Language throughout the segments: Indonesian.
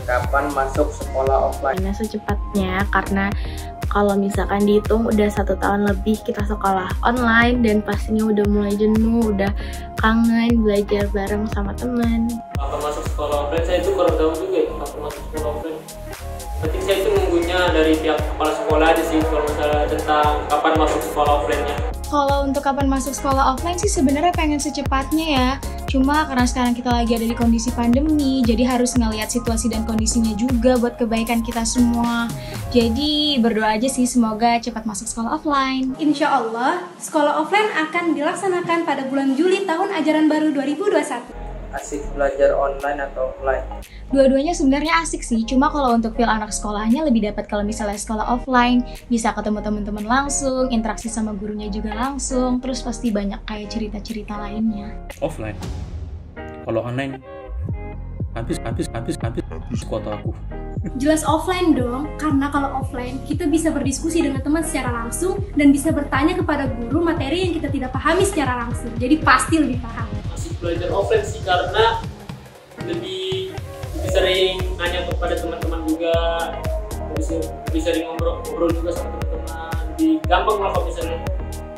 kapan masuk sekolah offline? Nah, secepatnya, karena kalau misalkan dihitung udah 1 tahun lebih kita sekolah online dan pastinya udah mulai jenuh, udah kangen belajar bareng sama teman. Kapan masuk sekolah offline, saya itu kurang tahu juga ya kapan masuk sekolah offline. Berarti saya itu nunggunya dari pihak kepala sekolah aja sih kalau misalnya tentang kapan masuk sekolah offline-nya. Kalau untuk kapan masuk sekolah offline sih sebenarnya pengen secepatnya ya. Cuma karena sekarang kita lagi ada di kondisi pandemi, jadi harus ngelihat situasi dan kondisinya juga buat kebaikan kita semua. Jadi berdoa aja sih semoga cepat masuk sekolah offline. Insya Allah, sekolah offline akan dilaksanakan pada bulan Juli tahun ajaran baru 2021. Asik belajar online atau offline? Dua-duanya sebenarnya asik sih, cuma kalau untuk feel anak sekolahnya lebih dapat kalau misalnya sekolah offline, bisa ketemu teman-teman langsung, interaksi sama gurunya juga langsung, terus pasti banyak kayak cerita-cerita lainnya. Offline. Kalau online habis kuota aku. Jelas offline dong, karena kalau offline kita bisa berdiskusi dengan teman secara langsung dan bisa bertanya kepada guru materi yang kita tidak pahami secara langsung, jadi pasti lebih paham. Masih belajar offline sih karena lebih sering nanya kepada teman-teman juga, lebih sering ngobrol juga sama teman-teman, lebih gampang lah kalau misalnya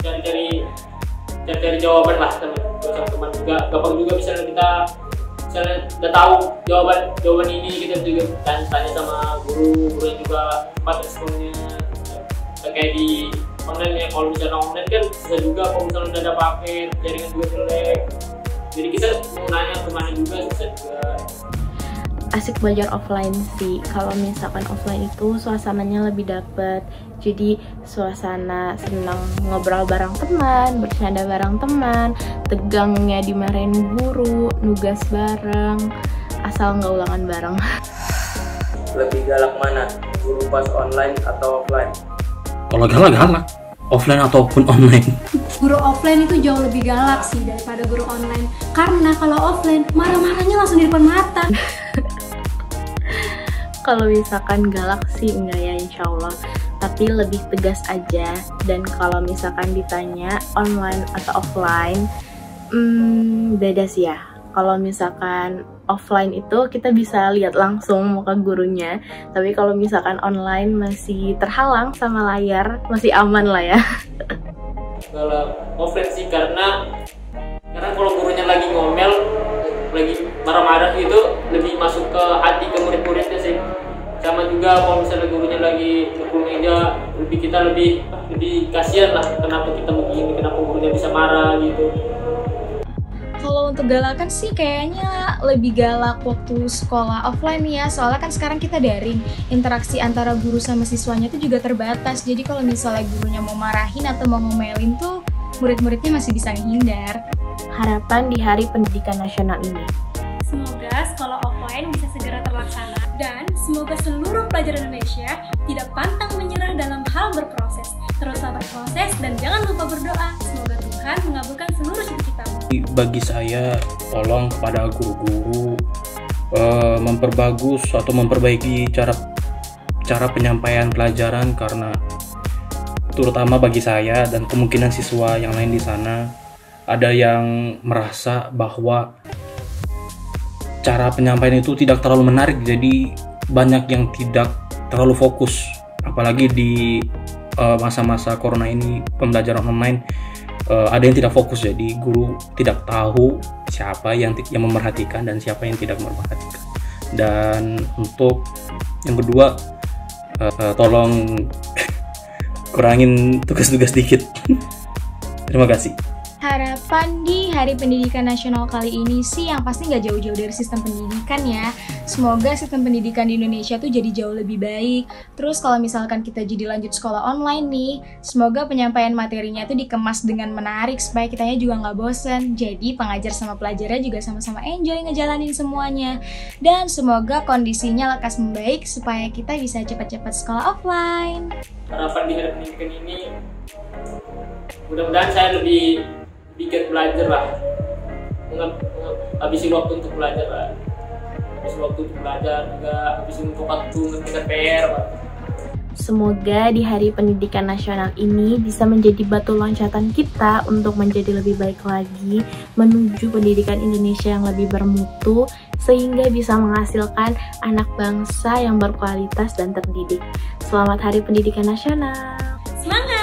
cari jawaban lah sama teman juga, gampang juga misalnya kita udah tahu jawaban ini, kita juga tanya sama gurunya juga apa responnya. Kayak di online ya, kalau misalnya online kan bisa juga kalau misalnya udah ada paket jaringan juga jelek, jadi kita mau nanya kemana juga bisa juga. Asik belajar offline sih. Kalau misalkan offline itu suasananya lebih dapet. Jadi suasana senang ngobrol bareng teman, bercanda bareng teman, tegangnya dimarahin guru, nugas bareng, asal nggak ulangan bareng. Lebih galak mana? Guru pas online atau offline? Kalau galak offline ataupun online. Guru offline itu jauh lebih galak sih daripada guru online, karena kalau offline marah-marahnya langsung di depan mata. Kalau misalkan galak sih enggak ya, insya Allah, tapi lebih tegas aja. Dan kalau misalkan ditanya online atau offline, beda sih ya. Kalau misalkan offline itu kita bisa lihat langsung muka gurunya, tapi kalau misalkan online masih terhalang sama layar, masih aman lah ya. Kalau offline sih karena kalau gurunya lagi ngomel, lagi marah-marah gitu, lebih masuk ke hati ke murid-muridnya sih. Sama juga kalau misalnya gurunya lagi ngepul meja, kita lebih kasihan lah, kenapa kita begini, kenapa gurunya bisa marah gitu. Kalau untuk galakan sih kayaknya lebih galak waktu sekolah offline ya, soalnya kan sekarang kita daring, interaksi antara guru sama siswanya itu juga terbatas. Jadi kalau misalnya gurunya mau marahin atau mau ngomelin tuh, murid-muridnya masih bisa menghindar. Harapan di Hari Pendidikan Nasional ini, Semoga sekolah offline bisa segera terlaksana dan semoga seluruh pelajar Indonesia tidak pantang menyerah dalam hal berproses. Teruslah berproses dan jangan lupa berdoa. Semoga Tuhan mengabulkan seluruh cita-citamu. Bagi saya, tolong kepada guru-guru memperbagus atau memperbaiki cara penyampaian pelajaran, karena terutama bagi saya dan kemungkinan siswa yang lain di sana ada yang merasa bahwa cara penyampaian itu tidak terlalu menarik, jadi banyak yang tidak terlalu fokus, apalagi di masa-masa corona ini pembelajaran online. Ada yang tidak fokus, jadi guru tidak tahu siapa yang memerhatikan dan siapa yang tidak memerhatikan. Dan untuk yang kedua, tolong kurangin tugas-tugas dikit. Terima kasih. Harapan di Hari Pendidikan Nasional kali ini sih yang pasti nggak jauh-jauh dari sistem pendidikan ya. Semoga sistem pendidikan di Indonesia tuh jadi jauh lebih baik. Terus kalau misalkan kita jadi lanjut sekolah online nih, semoga penyampaian materinya tuh dikemas dengan menarik supaya kitanya juga nggak bosen. Jadi pengajar sama pelajarnya juga sama-sama enjoy ngejalanin semuanya. Dan semoga kondisinya lekas membaik supaya kita bisa cepat-cepat sekolah offline. Harapan di Hari Pendidikan ini, mudah-mudahan saya lebih giat belajar lah, habisin waktu untuk belajar lah, habisin waktu untuk belajar juga, habisin waktu ngerjakan PR lah. Semoga di Hari Pendidikan Nasional ini bisa menjadi batu loncatan kita untuk menjadi lebih baik lagi, menuju pendidikan Indonesia yang lebih bermutu, sehingga bisa menghasilkan anak bangsa yang berkualitas dan terdidik. Selamat Hari Pendidikan Nasional! Semangat!